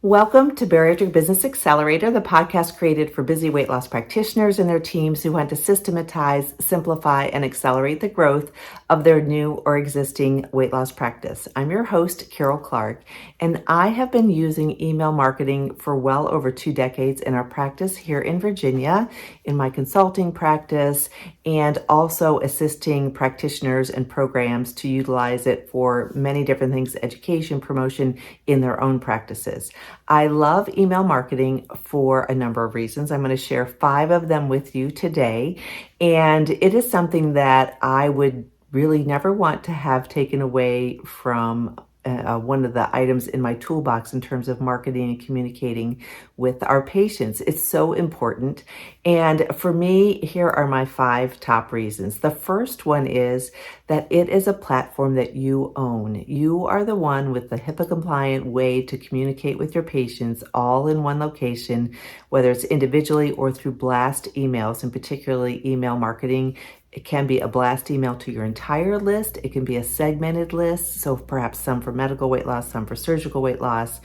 Welcome to Bariatric Business Accelerator, the podcast created for busy weight loss practitioners and their teams who want to systematize, simplify, and accelerate the growth of their new or existing weight loss practice. I'm your host, Carol Clark, and I have been using email marketing for well over 2 decades in our practice here in Virginia, in my consulting practice, and also assisting practitioners and programs to utilize it for many different things, education, promotion in their own practices. I love email marketing for a number of reasons. I'm going to share 5 of them with you today. And it is something that I would really never want to have taken away from one of the items in my toolbox in terms of marketing and communicating with our patients. It's so important. And for me, here are my 5 top reasons. The first one is that it is a platform that you own. You are the one with the HIPAA compliant way to communicate with your patients all in one location, whether it's individually or through blast emails, and particularly email marketing. It can be a blast email to your entire list. It can be a segmented list. So perhaps some for medical weight loss, some for surgical weight loss.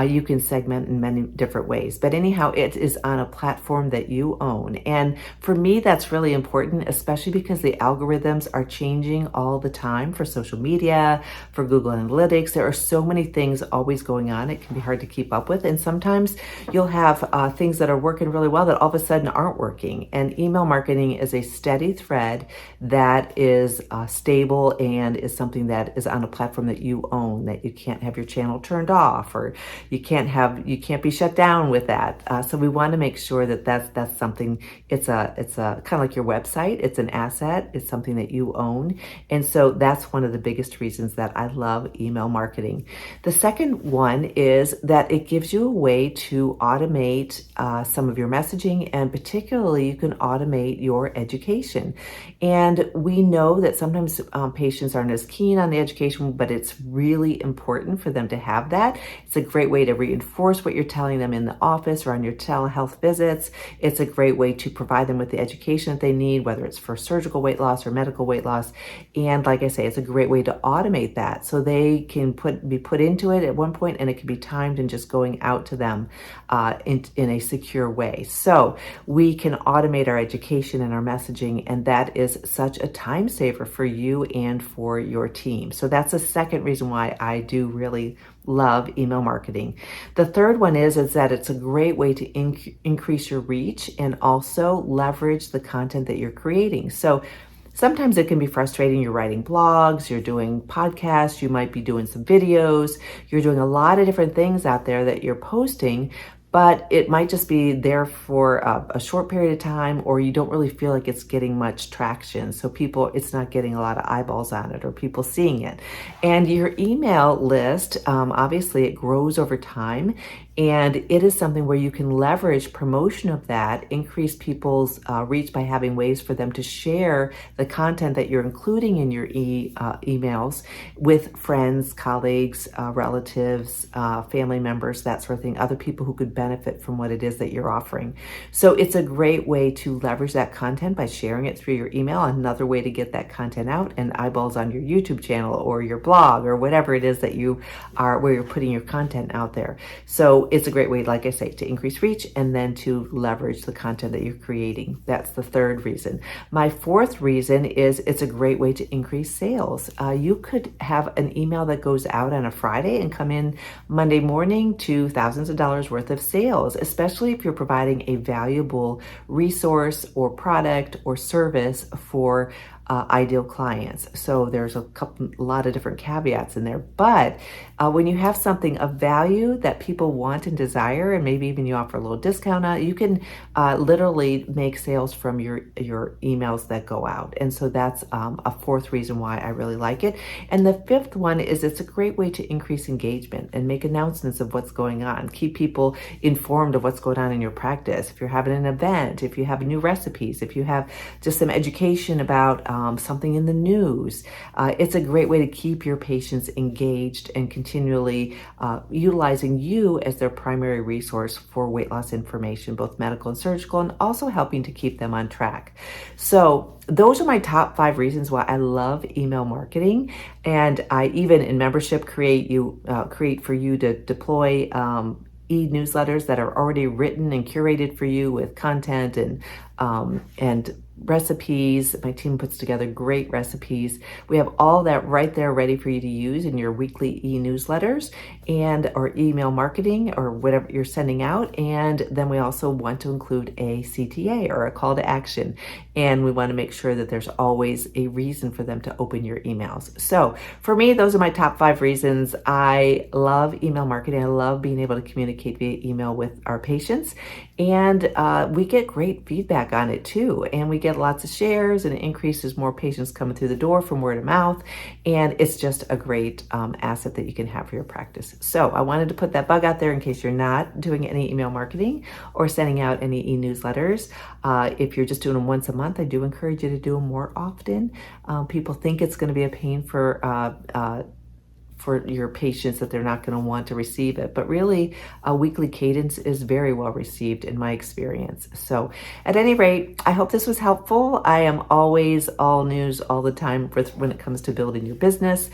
You can segment in many different ways. But anyhow, it is on a platform that you own. And for me, that's really important, especially because the algorithms are changing all the time for social media, for Google Analytics. There are so many things always going on. It can be hard to keep up with. And sometimes you'll have things that are working really well that all of a sudden aren't working. And email marketing is a steady thread that is stable and is something that is on a platform that you own, that you can't have your channel turned off, or you can't be shut down with that. So we want to make sure that that's something. It's a kind of like your website. It's an asset. It's something that you own, and so that's one of the biggest reasons that I love email marketing. The second one is that it gives you a way to automate some of your messaging, and particularly you can automate your education. And we know that sometimes patients aren't as keen on the education, but it's really important for them to have that. It's a great way to reinforce what you're telling them in the office or on your telehealth visits. It's a great way to provide them with the education that they need, whether it's for surgical weight loss or medical weight loss. And like I say, it's a great way to automate that so they can be put into it at one point, and it can be timed and just going out to them in a secure way. So we can automate our education and our messaging, and that is such a time saver for you and for your team. So that's the second reason why I do really love email marketing. The third one is that it's a great way to increase your reach and also leverage the content that you're creating. So sometimes it can be frustrating. You're writing blogs, you're doing podcasts, you might be doing some videos, you're doing a lot of different things out there that you're posting, but it might just be there for a short period of time, or you don't really feel like it's getting much traction. So it's not getting a lot of eyeballs on it or people seeing it. And your email list, obviously it grows over time, and it is something where you can leverage promotion of that, increase people's reach by having ways for them to share the content that you're including in your emails with friends, colleagues, relatives, family members, that sort of thing, other people who could benefit from what it is that you're offering. So it's a great way to leverage that content by sharing it through your email. Another way to get that content out and eyeballs on your YouTube channel or your blog or whatever it is that you are, where you're putting your content out there. So it's a great way, like I say, to increase reach and then to leverage the content that you're creating. That's the third reason. My fourth reason is it's a great way to increase sales. You could have an email that goes out on a Friday and come in Monday morning to thousands of dollars worth of sales, especially if you're providing a valuable resource or product or service for ideal clients. So there's a lot of different caveats in there. But when you have something of value that people want and desire, and maybe even you offer a little discount on it, you can literally make sales from your emails that go out. And so that's a fourth reason why I really like it. And the fifth one is it's a great way to increase engagement and make announcements of what's going on, keep people informed of what's going on in your practice. If you're having an event, if you have new recipes, if you have just some education about something in the news. It's a great way to keep your patients engaged and continually utilizing you as their primary resource for weight loss information, both medical and surgical, and also helping to keep them on track. So those are my top 5 reasons why I love email marketing. And I even in membership create for you to deploy e-newsletters that are already written and curated for you with content and recipes. My team puts together great recipes. We have all that right there ready for you to use in your weekly e-newsletters and or email marketing or whatever you're sending out. And then we also want to include a CTA or a call to action. And we want to make sure that there's always a reason for them to open your emails. So for me, those are my top 5 reasons. I love email marketing. I love being able to communicate via email with our patients. And we get great feedback on it too. And we get lots of shares, and it increases more patients coming through the door from word of mouth. And it's just a great asset that you can have for your practice. So I wanted to put that bug out there in case you're not doing any email marketing or sending out any e-newsletters. If you're just doing them once a month, I do encourage you to do them more often. People think it's going to be a pain for your patients that they're not going to want to receive it. But really, a weekly cadence is very well received in my experience. So at any rate, I hope this was helpful. I am always all news all the time when it comes to building your business.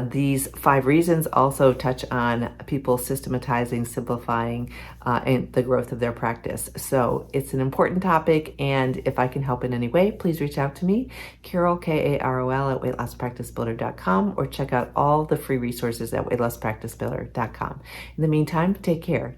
These 5 reasons also touch on people systematizing, simplifying, and the growth of their practice. So it's an important topic, and if I can help in any way, please reach out to me, Carol, Karol, at weightlosspracticebuilder.com, or check out all the free resources at weightlosspracticebuilder.com. In the meantime, take care.